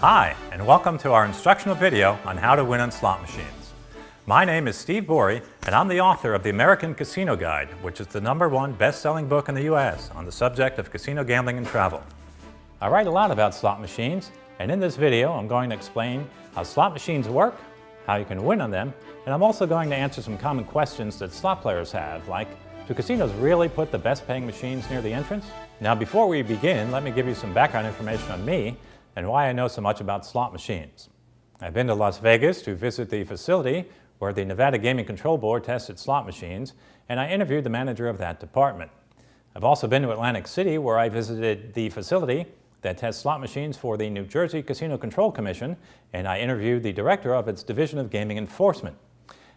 Hi, and welcome to our instructional video on how to win on slot machines. My name is Steve Bourie, and I'm the author of the American Casino Guide, which is the #1 best-selling book in the U.S. on the subject of casino gambling and travel. I write a lot about slot machines, and in this video I'm going to explain how slot machines work, how you can win on them, and I'm also going to answer some common questions that slot players have, like, do casinos really put the best-paying machines near the entrance? Now, before we begin, let me give you some background information on me and why I know so much about slot machines. I've been to Las Vegas to visit the facility where the Nevada Gaming Control Board tested slot machines, and I interviewed the manager of that department. I've also been to Atlantic City, where I visited the facility that tests slot machines for the New Jersey Casino Control Commission, and I interviewed the director of its Division of Gaming Enforcement.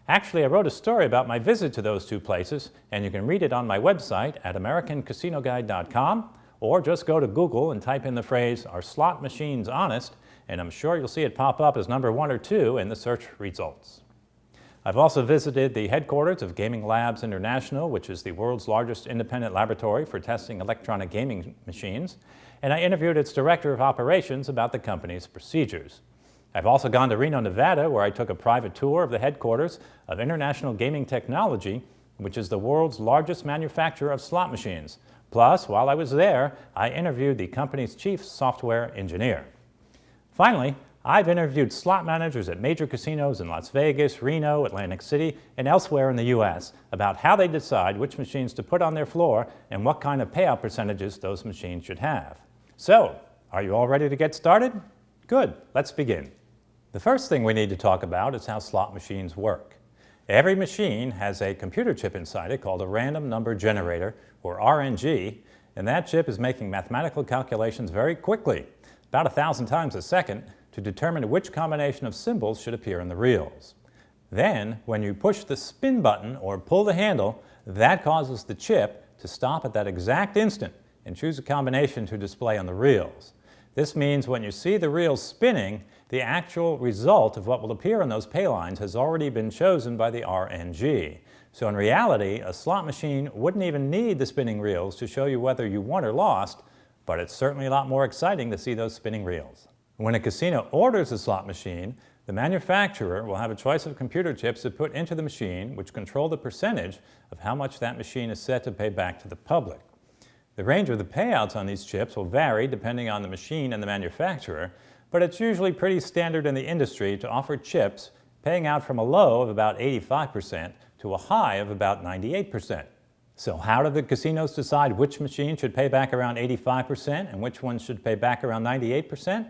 Actually, I wrote a story about my visit to those two places, and you can read it on my website at americancasinoguide.com, or just go to Google and type in the phrase, "Are slot machines honest?" and I'm sure you'll see it pop up as number 1 or 2 in the search results. I've also visited the headquarters of Gaming Labs International, which is the world's largest independent laboratory for testing electronic gaming machines, and I interviewed its director of operations about the company's procedures. I've also gone to Reno, Nevada, where I took a private tour of the headquarters of International Gaming Technology, which is the world's largest manufacturer of slot machines. Plus, while I was there, I interviewed the company's chief software engineer. Finally, I've interviewed slot managers at major casinos in Las Vegas, Reno, Atlantic City, and elsewhere in the U.S. about how they decide which machines to put on their floor and what kind of payout percentages those machines should have. So, are you all ready to get started? Good, let's begin. The first thing we need to talk about is how slot machines work. Every machine has a computer chip inside it called a random number generator, or RNG, and that chip is making mathematical calculations very quickly, about 1,000 times a second, to determine which combination of symbols should appear in the reels. Then, when you push the spin button or pull the handle, that causes the chip to stop at that exact instant and choose a combination to display on the reels. This means when you see the reels spinning, the actual result of what will appear on those pay lines has already been chosen by the RNG. So in reality, a slot machine wouldn't even need the spinning reels to show you whether you won or lost, but it's certainly a lot more exciting to see those spinning reels. When a casino orders a slot machine, the manufacturer will have a choice of computer chips to put into the machine which control the percentage of how much that machine is set to pay back to the public. The range of the payouts on these chips will vary depending on the machine and the manufacturer, but it's usually pretty standard in the industry to offer chips paying out from a low of about 85% to a high of about 98%. So how do the casinos decide which machine should pay back around 85% and which one should pay back around 98%?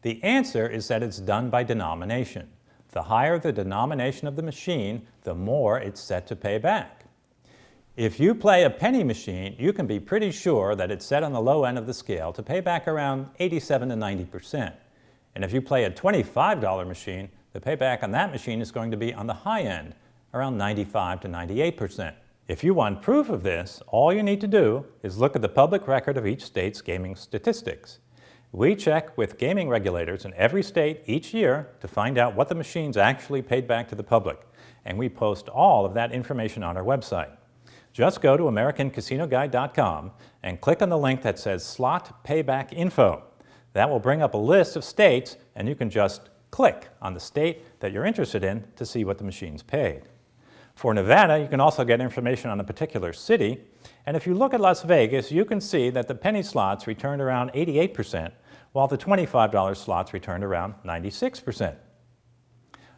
The answer is that it's done by denomination. The higher the denomination of the machine, the more it's set to pay back. If you play a penny machine, you can be pretty sure that it's set on the low end of the scale to pay back around 87 to 90%. And if you play a $25 machine, the payback on that machine is going to be on the high end, around 95 to 98%. If you want proof of this, all you need to do is look at the public record of each state's gaming statistics. We check with gaming regulators in every state each year to find out what the machines actually paid back to the public, and we post all of that information on our website. Just go to americancasinoguide.com and click on the link that says Slot Payback Info. That will bring up a list of states, and you can just click on the state that you're interested in to see what the machines paid. For Nevada, you can also get information on a particular city, and if you look at Las Vegas, you can see that the penny slots returned around 88%, while the $25 slots returned around 96%.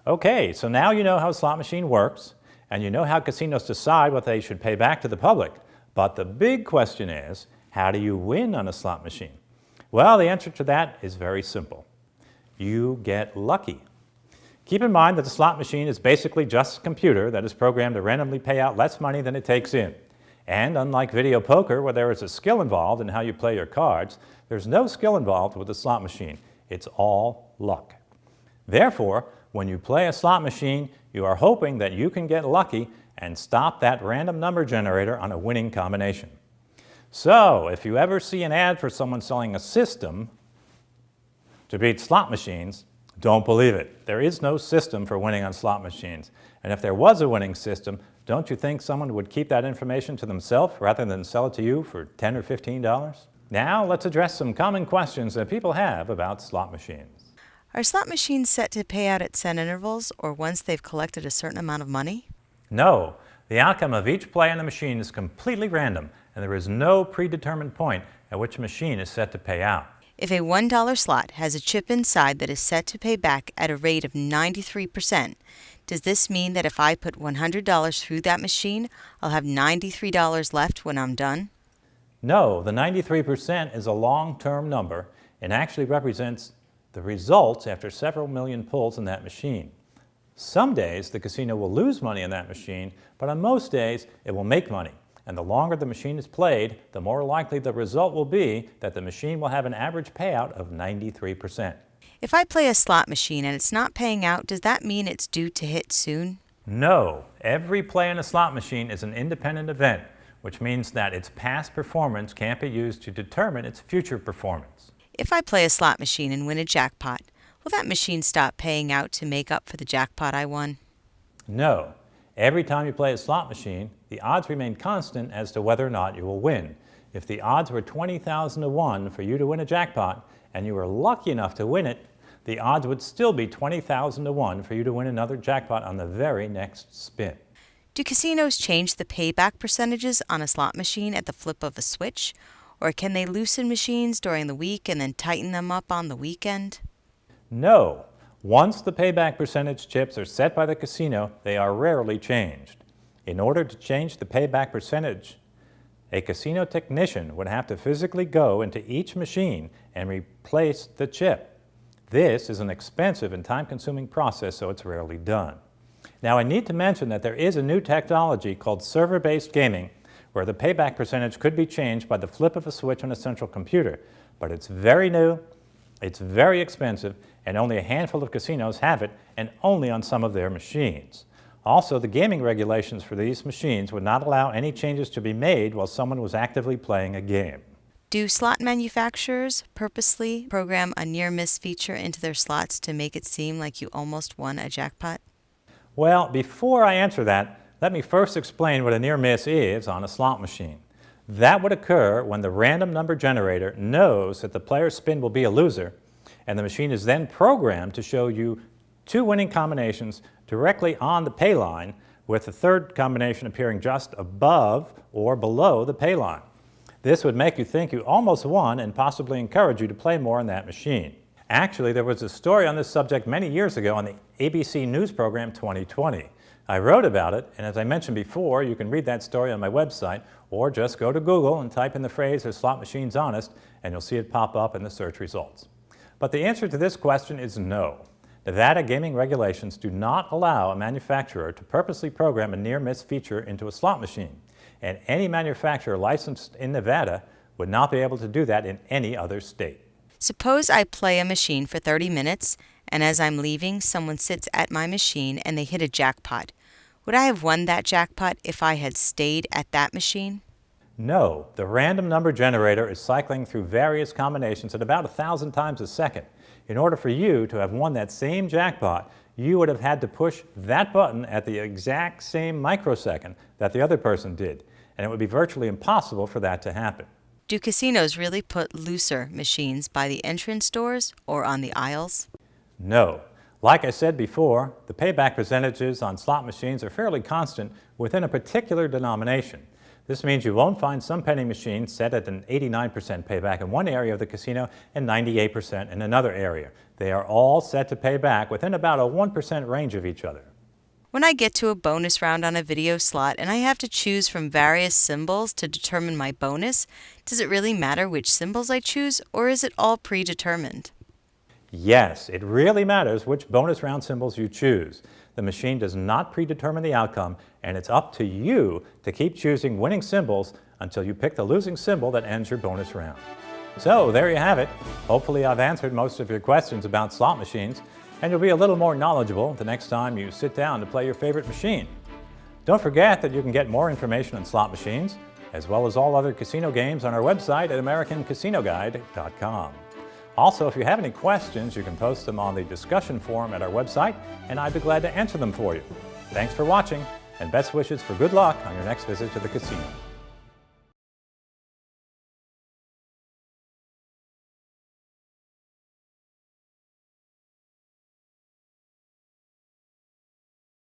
Okay, so now you know how a slot machine works, and you know how casinos decide what they should pay back to the public. But the big question is, how do you win on a slot machine? Well, the answer to that is very simple. You get lucky. Keep in mind that the slot machine is basically just a computer that is programmed to randomly pay out less money than it takes in. And unlike video poker, where there is a skill involved in how you play your cards, there's no skill involved with the slot machine. It's all luck. Therefore, when you play a slot machine, you are hoping that you can get lucky and stop that random number generator on a winning combination. So, if you ever see an ad for someone selling a system to beat slot machines, don't believe it. There is no system for winning on slot machines. And if there was a winning system, don't you think someone would keep that information to themselves rather than sell it to you for $10 or $15? Now let's address some common questions that people have about slot machines. Are slot machines set to pay out at set intervals or once they've collected a certain amount of money? No, the outcome of each play on the machine is completely random, and there is no predetermined point at which a machine is set to pay out. If a $1 slot has a chip inside that is set to pay back at a rate of 93%, does this mean that if I put $100 through that machine, I'll have $93 left when I'm done? No, the 93% is a long-term number and actually represents the results after several million pulls in that machine. Some days the casino will lose money in that machine, but on most days it will make money. And the longer the machine is played, the more likely the result will be that the machine will have an average payout of 93%. If I play a slot machine and it's not paying out, does that mean it's due to hit soon? No, every play in a slot machine is an independent event, which means that its past performance can't be used to determine its future performance. If I play a slot machine and win a jackpot, will that machine stop paying out to make up for the jackpot I won? No. Every time you play a slot machine, the odds remain constant as to whether or not you will win. If the odds were 20,000 to 1 for you to win a jackpot, and you were lucky enough to win it, the odds would still be 20,000 to 1 for you to win another jackpot on the very next spin. Do casinos change the payback percentages on a slot machine at the flip of a switch? Or can they loosen machines during the week and then tighten them up on the weekend? No. Once the payback percentage chips are set by the casino, they are rarely changed. In order to change the payback percentage, a casino technician would have to physically go into each machine and replace the chip. This is an expensive and time-consuming process, so it's rarely done. Now, I need to mention that there is a new technology called server-based gaming, where the payback percentage could be changed by the flip of a switch on a central computer. But it's very new, it's very expensive, and only a handful of casinos have it, and only on some of their machines. Also, the gaming regulations for these machines would not allow any changes to be made while someone was actively playing a game. Do slot manufacturers purposely program a near-miss feature into their slots to make it seem like you almost won a jackpot? Well, before I answer that, let me first explain what a near miss is on a slot machine. That would occur when the random number generator knows that the player's spin will be a loser, and the machine is then programmed to show you two winning combinations directly on the pay line, with the third combination appearing just above or below the pay line. This would make you think you almost won and possibly encourage you to play more on that machine. Actually, there was a story on this subject many years ago on the ABC News program 2020. I wrote about it, and as I mentioned before, you can read that story on my website, or just go to Google and type in the phrase "Are slot machines honest?" and you'll see it pop up in the search results. But the answer to this question is no. Nevada gaming regulations do not allow a manufacturer to purposely program a near-miss feature into a slot machine, and any manufacturer licensed in Nevada would not be able to do that in any other state. Suppose I play a machine for 30 minutes, and as I'm leaving, someone sits at my machine and they hit a jackpot. Would I have won that jackpot if I had stayed at that machine? No, the random number generator is cycling through various combinations at about 1,000 times a second. In order for you to have won that same jackpot, you would have had to push that button at the exact same microsecond that the other person did, and it would be virtually impossible for that to happen. Do casinos really put looser machines by the entrance doors or on the aisles? No. Like I said before, the payback percentages on slot machines are fairly constant within a particular denomination. This means you won't find some penny machines set at an 89% payback in one area of the casino and 98% in another area. They are all set to pay back within about a 1% range of each other. When I get to a bonus round on a video slot and I have to choose from various symbols to determine my bonus, does it really matter which symbols I choose, or is it all predetermined? Yes, it really matters which bonus round symbols you choose. The machine does not predetermine the outcome, and it's up to you to keep choosing winning symbols until you pick the losing symbol that ends your bonus round. So there you have it. Hopefully I've answered most of your questions about slot machines, and you'll be a little more knowledgeable the next time you sit down to play your favorite machine. Don't forget that you can get more information on slot machines, as well as all other casino games on our website at AmericanCasinoGuide.com. Also, if you have any questions, you can post them on the discussion forum at our website, and I'd be glad to answer them for you. Thanks for watching, and best wishes for good luck on your next visit to the casino.